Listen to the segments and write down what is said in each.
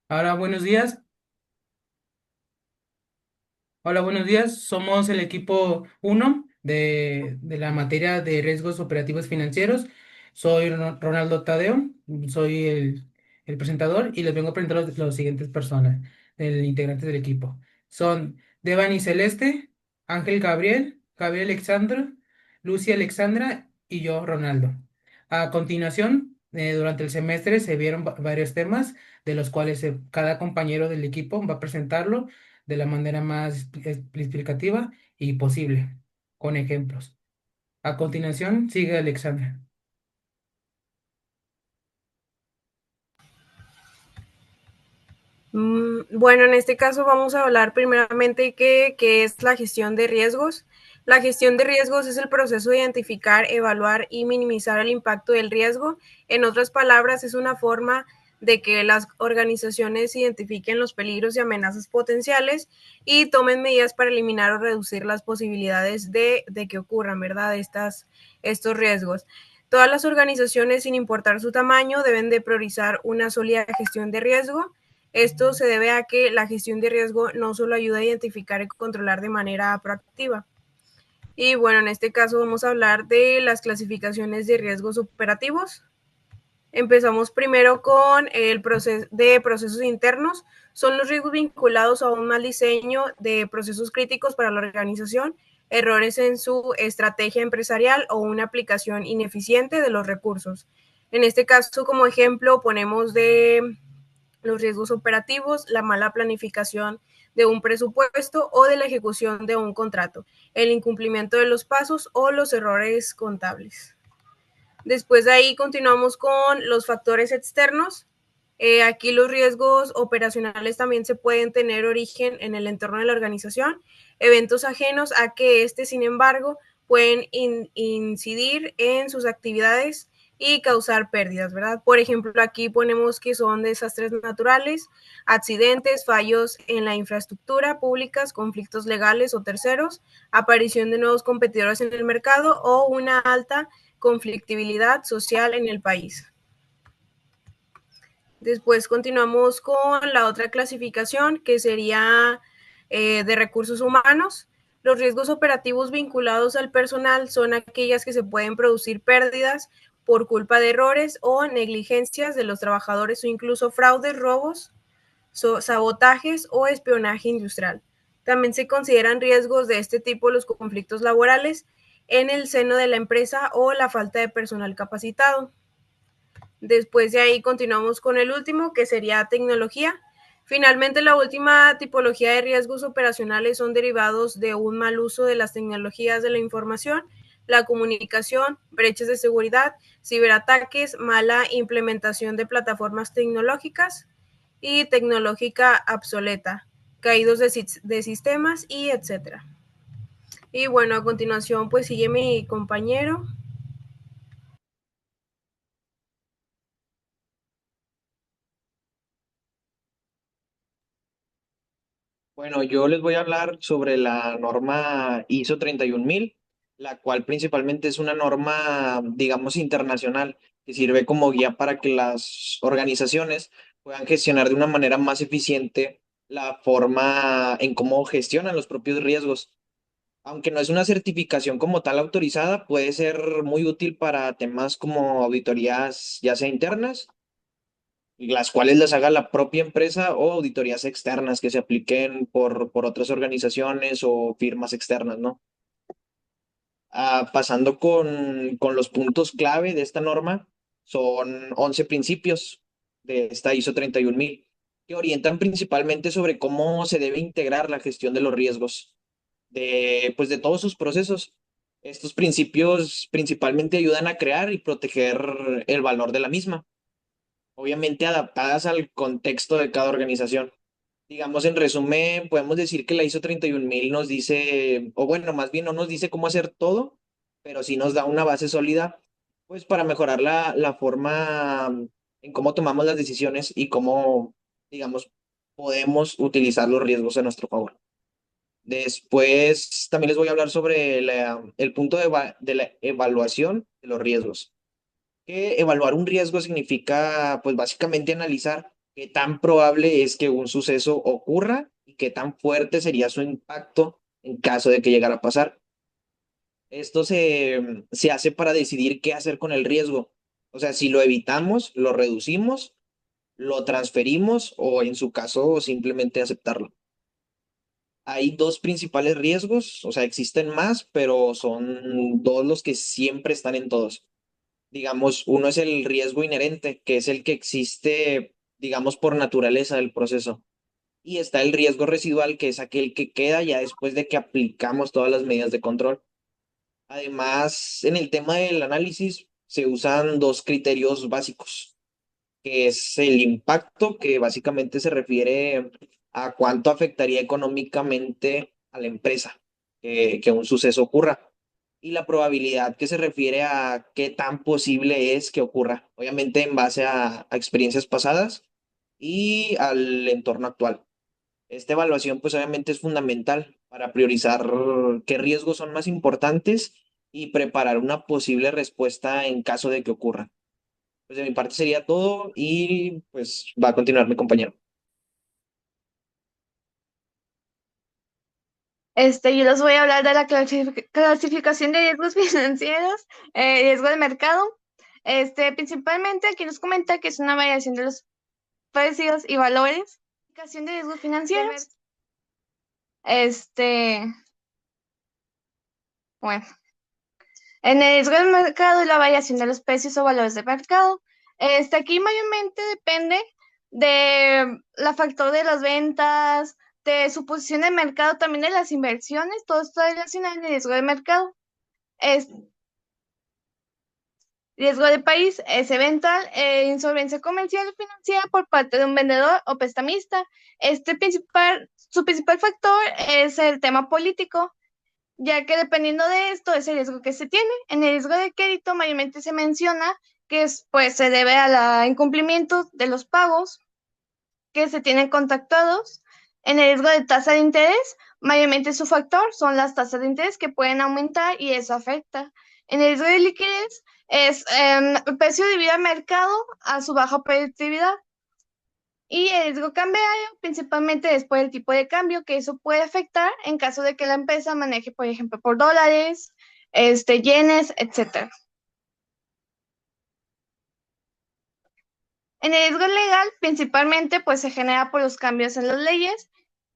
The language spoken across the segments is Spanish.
Ahora, buenos días. Hola, buenos días. Somos el equipo uno de la materia de riesgos operativos financieros. Soy Ronaldo Tadeo, soy el presentador y les vengo a presentar los siguientes personas, integrantes del equipo. Son Devani Celeste, Ángel Gabriel, Gabriel Alexandra, Lucia Alexandra y yo, Ronaldo. A continuación, durante el semestre se vieron varios temas de los cuales cada compañero del equipo va a presentarlo de la manera más explicativa y posible, con ejemplos. A continuación, sigue Alexandra. Bueno, en este caso vamos a hablar primeramente qué es la gestión de riesgos. La gestión de riesgos es el proceso de identificar, evaluar y minimizar el impacto del riesgo. En otras palabras, es una forma de que las organizaciones identifiquen los peligros y amenazas potenciales y tomen medidas para eliminar o reducir las posibilidades de que ocurran, ¿verdad? Estos riesgos. Todas las organizaciones, sin importar su tamaño, deben de priorizar una sólida gestión de riesgo. Esto se debe a que la gestión de riesgo no solo ayuda a identificar y controlar de manera proactiva. Y bueno, en este caso vamos a hablar de las clasificaciones de riesgos operativos. Empezamos primero con el proceso de procesos internos. Son los riesgos vinculados a un mal diseño de procesos críticos para la organización, errores en su estrategia empresarial o una aplicación ineficiente de los recursos. En este caso, como ejemplo, ponemos de los riesgos operativos, la mala planificación de un presupuesto o de la ejecución de un contrato, el incumplimiento de los pasos o los errores contables. Después de ahí continuamos con los factores externos. Aquí los riesgos operacionales también se pueden tener origen en el entorno de la organización, eventos ajenos a que éste, sin embargo, pueden incidir en sus actividades y causar pérdidas, ¿verdad? Por ejemplo, aquí ponemos que son desastres naturales, accidentes, fallos en la infraestructura públicas, conflictos legales o terceros, aparición de nuevos competidores en el mercado o una alta conflictividad social en el país. Después continuamos con la otra clasificación que sería de recursos humanos. Los riesgos operativos vinculados al personal son aquellas que se pueden producir pérdidas por culpa de errores o negligencias de los trabajadores o incluso fraudes, robos, sabotajes o espionaje industrial. También se consideran riesgos de este tipo los conflictos laborales en el seno de la empresa o la falta de personal capacitado. Después de ahí continuamos con el último, que sería tecnología. Finalmente, la última tipología de riesgos operacionales son derivados de un mal uso de las tecnologías de la información, la comunicación, brechas de seguridad, ciberataques, mala implementación de plataformas tecnológicas y tecnológica obsoleta, caídos de sistemas y etcétera. Y bueno, a continuación pues sigue mi compañero. Bueno, yo les voy a hablar sobre la norma ISO 31000, la cual principalmente es una norma, digamos, internacional, que sirve como guía para que las organizaciones puedan gestionar de una manera más eficiente la forma en cómo gestionan los propios riesgos. Aunque no es una certificación como tal autorizada, puede ser muy útil para temas como auditorías, ya sea internas, las cuales las haga la propia empresa, o auditorías externas que se apliquen por otras organizaciones o firmas externas, ¿no? Pasando con los puntos clave de esta norma, son 11 principios de esta ISO 31000 que orientan principalmente sobre cómo se debe integrar la gestión de los riesgos pues de todos sus procesos. Estos principios principalmente ayudan a crear y proteger el valor de la misma, obviamente adaptadas al contexto de cada organización. Digamos, en resumen, podemos decir que la ISO 31000 nos dice, o bueno, más bien no nos dice cómo hacer todo, pero sí nos da una base sólida, pues para mejorar la forma en cómo tomamos las decisiones y cómo, digamos, podemos utilizar los riesgos a nuestro favor. Después también les voy a hablar sobre el punto de la evaluación de los riesgos. Que evaluar un riesgo significa, pues básicamente analizar qué tan probable es que un suceso ocurra y qué tan fuerte sería su impacto en caso de que llegara a pasar. Esto se hace para decidir qué hacer con el riesgo. O sea, si lo evitamos, lo reducimos, lo transferimos o en su caso simplemente aceptarlo. Hay dos principales riesgos, o sea, existen más, pero son dos los que siempre están en todos. Digamos, uno es el riesgo inherente, que es el que existe, digamos, por naturaleza del proceso. Y está el riesgo residual, que es aquel que queda ya después de que aplicamos todas las medidas de control. Además, en el tema del análisis se usan dos criterios básicos, que es el impacto, que básicamente se refiere a cuánto afectaría económicamente a la empresa que un suceso ocurra, y la probabilidad, que se refiere a qué tan posible es que ocurra, obviamente en base a experiencias pasadas y al entorno actual. Esta evaluación pues obviamente es fundamental para priorizar qué riesgos son más importantes y preparar una posible respuesta en caso de que ocurra. Pues de mi parte sería todo y pues va a continuar mi compañero. Yo les voy a hablar de la clasificación de riesgos financieros, riesgo de mercado. Principalmente aquí nos comenta que es una variación de los precios y valores. Clasificación de riesgos financieros. Bueno, en el riesgo del mercado y la variación de los precios o valores de mercado. Aquí mayormente depende de la factor de las ventas, de su posición de mercado, también de las inversiones, todo está relacionado en el riesgo de mercado. Es riesgo de país, es eventual insolvencia comercial o financiera por parte de un vendedor o prestamista. Su principal factor es el tema político, ya que dependiendo de esto es el riesgo que se tiene. En el riesgo de crédito mayormente se menciona que pues, se debe al incumplimiento de los pagos que se tienen contactados. En el riesgo de tasa de interés, mayormente su factor son las tasas de interés que pueden aumentar y eso afecta. En el riesgo de liquidez es el precio debido al mercado a su baja productividad. Y el riesgo cambiario, principalmente después del tipo de cambio, que eso puede afectar en caso de que la empresa maneje, por ejemplo, por dólares, yenes, etcétera. En el riesgo legal, principalmente, pues se genera por los cambios en las leyes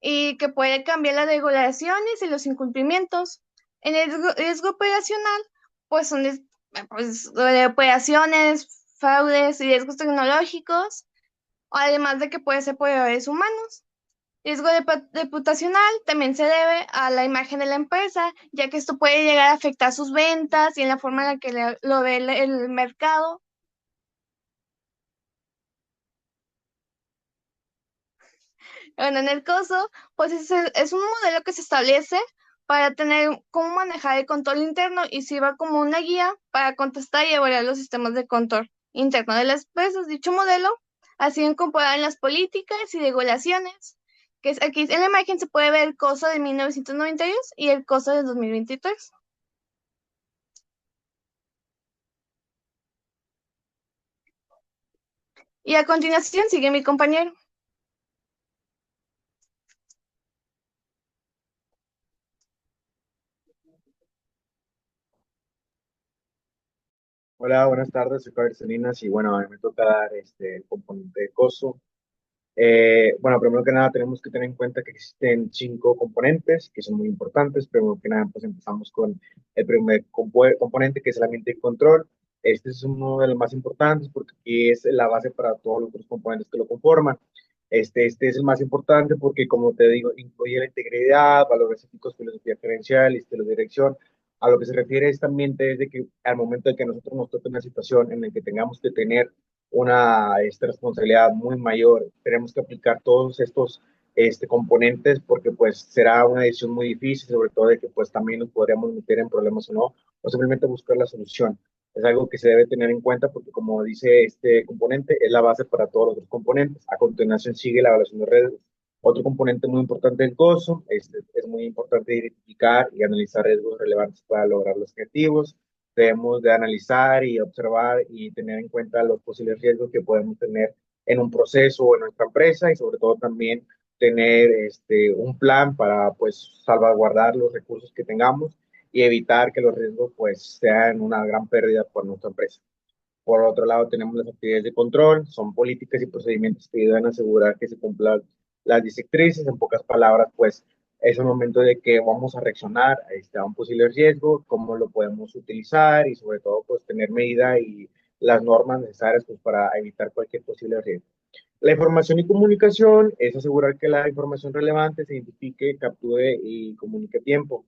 y que puede cambiar las regulaciones y los incumplimientos. En el riesgo operacional, pues son pues, de operaciones, fraudes y riesgos tecnológicos, además de que puede ser por errores humanos. Riesgo reputacional también se debe a la imagen de la empresa, ya que esto puede llegar a afectar sus ventas y en la forma en la que lo ve el mercado. Bueno, en el COSO, pues es un modelo que se establece para tener cómo manejar el control interno y sirva como una guía para contestar y evaluar los sistemas de control interno de las empresas. Dicho modelo ha sido incorporado en las políticas y regulaciones, que es aquí en la imagen se puede ver el COSO de 1992 y el COSO de 2023. Y a continuación sigue mi compañero. Hola, buenas tardes, soy Javier Salinas y bueno, a mí me toca dar el componente de costo. Bueno, primero que nada tenemos que tener en cuenta que existen cinco componentes que son muy importantes. Primero que nada, pues empezamos con el primer componente que es el ambiente de control. Este es uno de los más importantes porque aquí es la base para todos los otros componentes que lo conforman. Este es el más importante porque, como te digo, incluye la integridad, valores éticos, filosofía gerencial, estilo de dirección. A lo que se refiere este ambiente es de que al momento de que nosotros nos toque una situación en la que tengamos que tener una responsabilidad muy mayor. Tenemos que aplicar todos estos componentes porque pues será una decisión muy difícil, sobre todo de que pues también nos podríamos meter en problemas o no, o simplemente buscar la solución. Es algo que se debe tener en cuenta porque como dice este componente, es la base para todos los otros componentes. A continuación sigue la evaluación de riesgos. Otro componente muy importante del costo, es muy importante identificar y analizar riesgos relevantes para lograr los objetivos. debemos de analizar y observar y tener en cuenta los posibles riesgos que podemos tener en un proceso o en nuestra empresa y sobre todo también tener un plan para pues salvaguardar los recursos que tengamos y evitar que los riesgos pues sean una gran pérdida por nuestra empresa. Por otro lado, tenemos las actividades de control, son políticas y procedimientos que ayudan a asegurar que se cumplan las directrices. En pocas palabras, pues es el momento de que vamos a reaccionar a un posible riesgo, cómo lo podemos utilizar y sobre todo pues tener medida y las normas necesarias pues, para evitar cualquier posible riesgo. La información y comunicación es asegurar que la información relevante se identifique, capture y comunique a tiempo.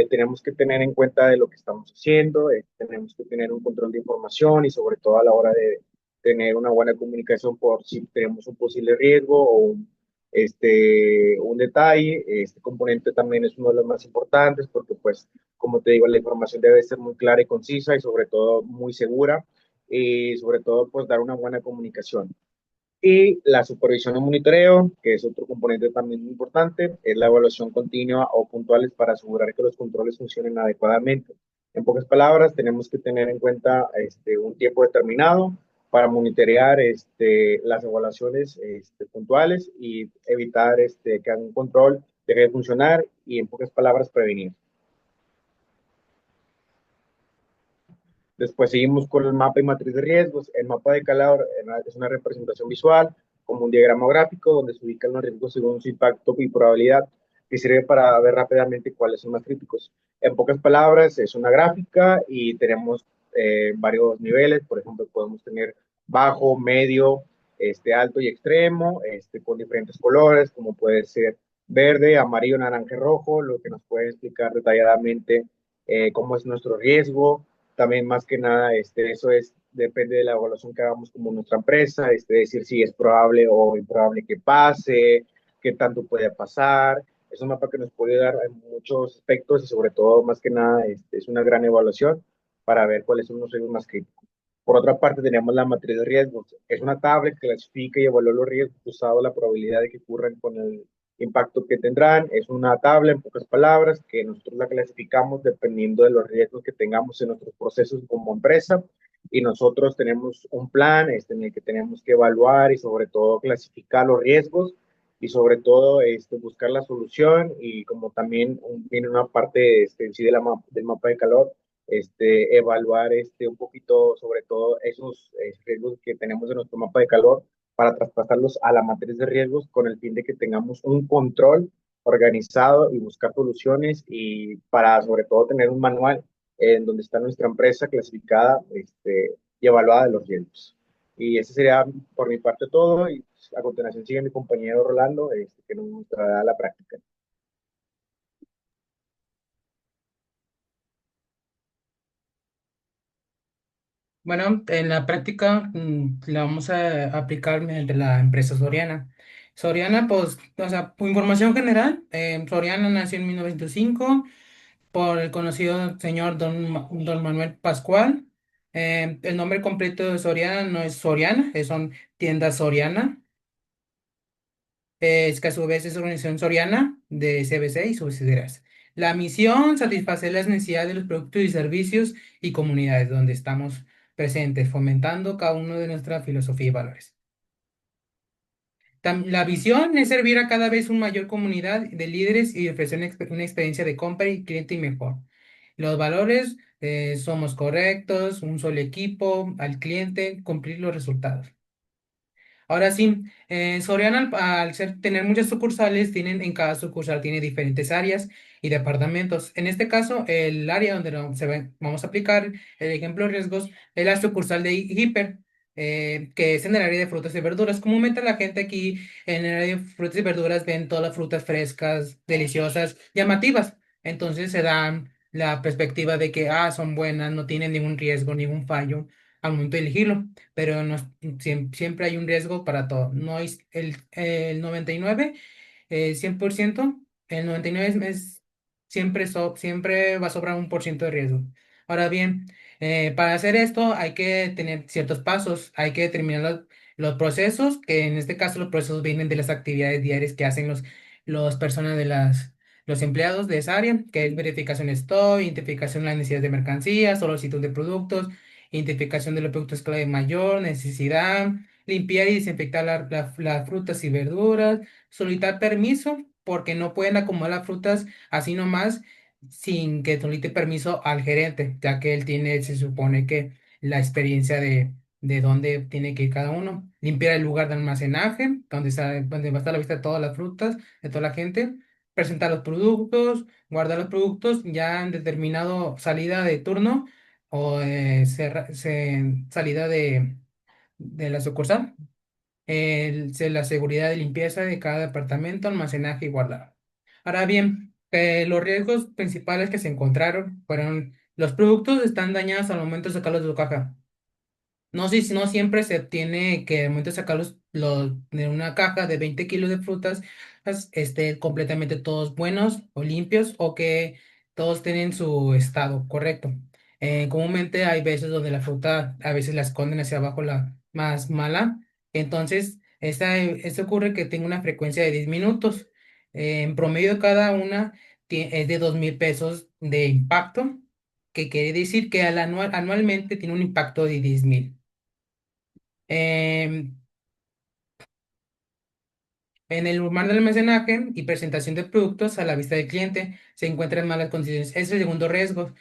Tenemos que tener en cuenta de lo que estamos haciendo, tenemos que tener un control de información y sobre todo a la hora de tener una buena comunicación por si tenemos un posible riesgo o un detalle. Este componente también es uno de los más importantes porque, pues, como te digo, la información debe ser muy clara y concisa y sobre todo muy segura y sobre todo, pues, dar una buena comunicación. Y la supervisión y monitoreo, que es otro componente también muy importante, es la evaluación continua o puntuales para asegurar que los controles funcionen adecuadamente. En pocas palabras, tenemos que tener en cuenta un tiempo determinado para monitorear las evaluaciones puntuales y evitar que un control deje de funcionar y, en pocas palabras, prevenir. Después seguimos con el mapa y matriz de riesgos. El mapa de calor es una representación visual, como un diagrama gráfico, donde se ubican los riesgos según su impacto y probabilidad, que sirve para ver rápidamente cuáles son más críticos. En pocas palabras, es una gráfica y tenemos varios niveles. Por ejemplo, podemos tener bajo, medio, alto y extremo, con diferentes colores, como puede ser verde, amarillo, naranja y rojo, lo que nos puede explicar detalladamente cómo es nuestro riesgo. También más que nada, eso depende de la evaluación que hagamos como nuestra empresa, decir si es probable o improbable que pase, qué tanto puede pasar. Es un mapa que nos puede dar en muchos aspectos y sobre todo, más que nada, es una gran evaluación para ver cuáles son los riesgos más críticos. Por otra parte, tenemos la matriz de riesgos. Es una tabla que clasifica y evalúa los riesgos usado la probabilidad de que ocurran con el impacto que tendrán. Es una tabla, en pocas palabras, que nosotros la clasificamos dependiendo de los riesgos que tengamos en nuestros procesos como empresa. Y nosotros tenemos un plan en el que tenemos que evaluar y sobre todo clasificar los riesgos y sobre todo buscar la solución y como también viene una parte sí del mapa de calor, evaluar un poquito sobre todo esos riesgos que tenemos en nuestro mapa de calor para traspasarlos a la matriz de riesgos con el fin de que tengamos un control organizado y buscar soluciones y para sobre todo tener un manual en donde está nuestra empresa clasificada y evaluada de los riesgos. Y ese sería por mi parte todo y a continuación sigue mi compañero Rolando que nos mostrará la práctica. Bueno, en la práctica la vamos a aplicar mediante la empresa Soriana. Soriana, pues, o sea, por información general, Soriana nació en 1905 por el conocido señor Don Manuel Pascual. El nombre completo de Soriana no es Soriana, son tiendas Soriana. Es que a su vez es organización Soriana de CBC y subsidiarias. La misión, satisfacer las necesidades de los productos y servicios y comunidades donde estamos presentes, fomentando cada uno de nuestra filosofía y valores. La visión es servir a cada vez una mayor comunidad de líderes y ofrecer una experiencia de compra y cliente y mejor. Los valores, somos correctos, un solo equipo, al cliente, cumplir los resultados. Ahora sí, Soriana tener muchas sucursales, en cada sucursal tiene diferentes áreas y departamentos. En este caso, el área donde vamos a aplicar el ejemplo de riesgos es la sucursal de Hiper, que es en el área de frutas y verduras. Comúnmente la gente aquí en el área de frutas y verduras ven todas las frutas frescas, deliciosas, llamativas. Entonces se dan la perspectiva de que son buenas, no tienen ningún riesgo, ningún fallo al momento de elegirlo, pero siempre hay un riesgo para todo. No hay el 99, 100%, el 99 siempre va a sobrar 1% de riesgo. Ahora bien, para hacer esto hay que tener ciertos pasos, hay que determinar los procesos, que en este caso los procesos vienen de las actividades diarias que hacen los personas los empleados de esa área, que es verificación de stock, identificación de las necesidades de mercancías, solicitud de productos, identificación de los productos clave mayor, necesidad, limpiar y desinfectar las frutas y verduras, solicitar permiso, porque no pueden acomodar las frutas así nomás sin que solicite permiso al gerente, ya que él tiene, se supone que la experiencia de dónde tiene que ir cada uno. Limpiar el lugar de almacenaje, donde va a estar a la vista de todas las frutas, de toda la gente. Presentar los productos, guardar los productos ya en determinado salida de turno o salida de la sucursal. La seguridad de limpieza de cada departamento, almacenaje y guardado. Ahora bien, los riesgos principales que se encontraron fueron los productos están dañados al momento de sacarlos de su caja. No, sí, no siempre se tiene que al momento de sacarlos de una caja de 20 kilos de frutas, completamente todos buenos o limpios o que todos tienen su estado correcto. Comúnmente hay veces donde la fruta a veces la esconden hacia abajo la más mala. Entonces, esto ocurre que tenga una frecuencia de 10 minutos. En promedio cada una es de 2,000 pesos de impacto, que quiere decir que anualmente tiene un impacto de 10,000. Em, en el lugar del almacenaje y presentación de productos a la vista del cliente se encuentran en malas condiciones. Ese es el segundo riesgo.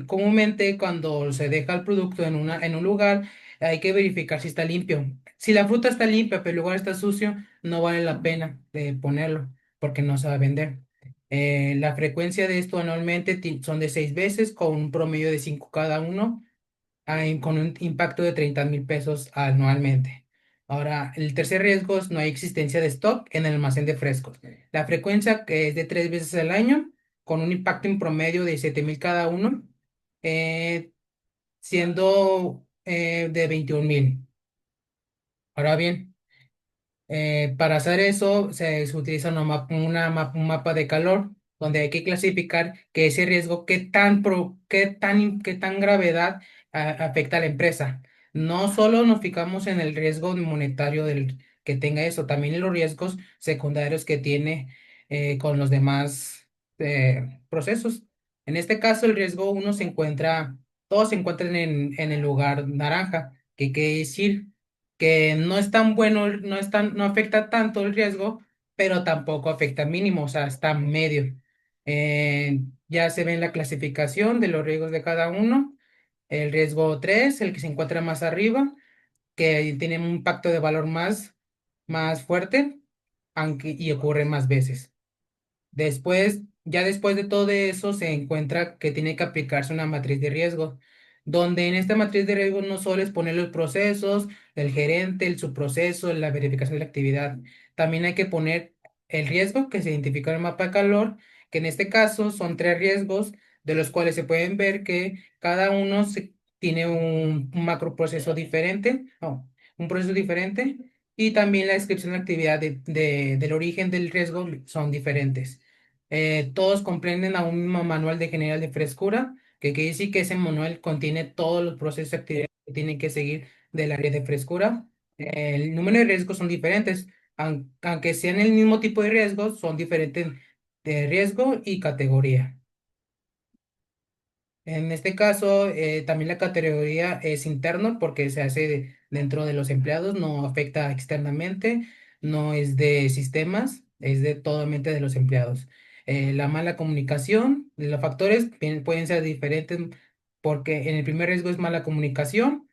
Comúnmente cuando se deja el producto en un lugar, hay que verificar si está limpio. Si la fruta está limpia, pero el lugar está sucio, no vale la pena de ponerlo porque no se va a vender. La frecuencia de esto anualmente son de 6 veces con un promedio de 5 cada uno con un impacto de 30,000 pesos anualmente. Ahora, el tercer riesgo es no hay existencia de stock en el almacén de frescos. La frecuencia que es de 3 veces al año, con un impacto en promedio de 7,000 cada uno, eh, siendo de 21,000. Ahora bien, para hacer eso se utiliza un mapa de calor donde hay que clasificar que ese riesgo, qué tan gravedad afecta a la empresa. No solo nos fijamos en el riesgo monetario que tenga eso, también en los riesgos secundarios que tiene con los demás procesos. En este caso, el riesgo uno todos se encuentran en el lugar naranja, que quiere decir que no es tan bueno, no afecta tanto el riesgo, pero tampoco afecta mínimo, o sea, está medio. Ya se ve en la clasificación de los riesgos de cada uno. El riesgo 3 el que se encuentra más arriba, que tiene un impacto de valor más fuerte, y ocurre más veces. Ya después de todo eso, se encuentra que tiene que aplicarse una matriz de riesgo, donde en esta matriz de riesgo no solo es poner los procesos, el gerente, el subproceso, la verificación de la actividad, también hay que poner el riesgo que se identifica en el mapa de calor, que en este caso son 3 riesgos, de los cuales se pueden ver que cada uno tiene un macroproceso diferente, no, un proceso diferente, y también la descripción de la actividad del origen del riesgo son diferentes. Todos comprenden a un mismo manual de general de frescura, que quiere decir que ese manual contiene todos los procesos de actividad que tienen que seguir del área de frescura. El número de riesgos son diferentes, aunque sean el mismo tipo de riesgos, son diferentes de riesgo y categoría. En este caso, también la categoría es interno porque se hace dentro de los empleados, no afecta externamente, no es de sistemas, es de totalmente de los empleados. La mala comunicación, los factores pueden ser diferentes porque en el primer riesgo es mala comunicación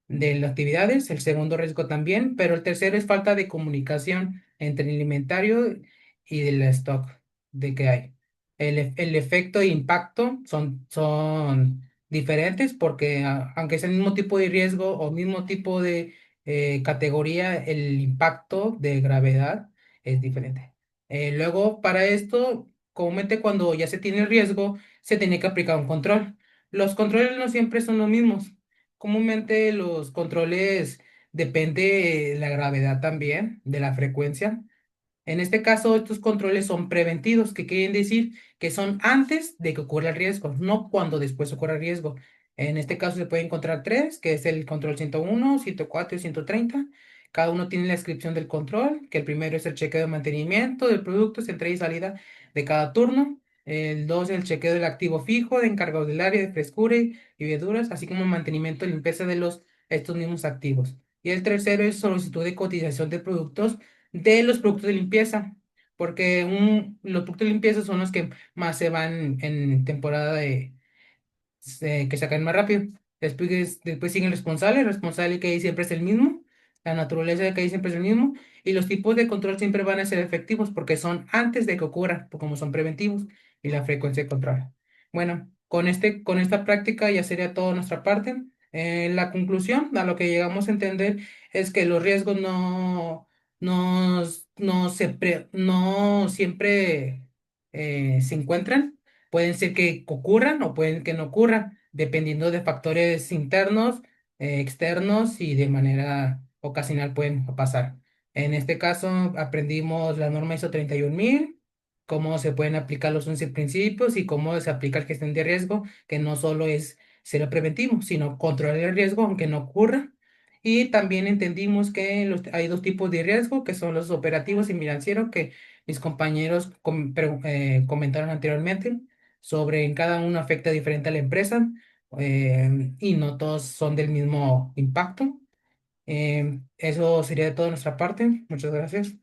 de las actividades, el segundo riesgo también, pero el tercero es falta de comunicación entre el inventario y del stock de que hay. El efecto e impacto son diferentes porque aunque es el mismo tipo de riesgo o mismo tipo de categoría, el impacto de gravedad es diferente. Luego, para esto, comúnmente cuando ya se tiene el riesgo, se tiene que aplicar un control. Los controles no siempre son los mismos. Comúnmente los controles depende de la gravedad también, de la frecuencia. En este caso, estos controles son preventivos, que quieren decir que son antes de que ocurra el riesgo, no cuando después ocurra el riesgo. En este caso se puede encontrar tres, que es el control 101, 104 y 130, Cada uno tiene la descripción del control, que el primero es el chequeo de mantenimiento del producto, es entrada y salida de cada turno. El 2, el chequeo del activo fijo, de encargado del área de frescura y verduras, así como mantenimiento y limpieza de estos mismos activos. Y el tercero es solicitud de cotización de los productos de limpieza, porque los productos de limpieza son los que más se van en temporada que sacan más rápido. Después sigue el responsable que ahí siempre es el mismo, la naturaleza de que ahí siempre es el mismo, y los tipos de control siempre van a ser efectivos porque son antes de que ocurra, como son preventivos, y la frecuencia de control. Bueno, con esta práctica ya sería toda nuestra parte. La conclusión, a lo que llegamos a entender, es que los riesgos no, no siempre se encuentran. Pueden ser que ocurran o pueden que no ocurran, dependiendo de factores internos, externos y de manera ocasional pueden pasar. En este caso, aprendimos la norma ISO 31000, cómo se pueden aplicar los 11 principios y cómo se aplica la gestión de riesgo, que no solo es ser preventivo, sino controlar el riesgo aunque no ocurra. Y también entendimos que hay dos tipos de riesgo, que son los operativos y financieros, que mis compañeros comentaron anteriormente sobre en cada uno afecta diferente a la empresa, y no todos son del mismo impacto. Eso sería de toda nuestra parte. Muchas gracias.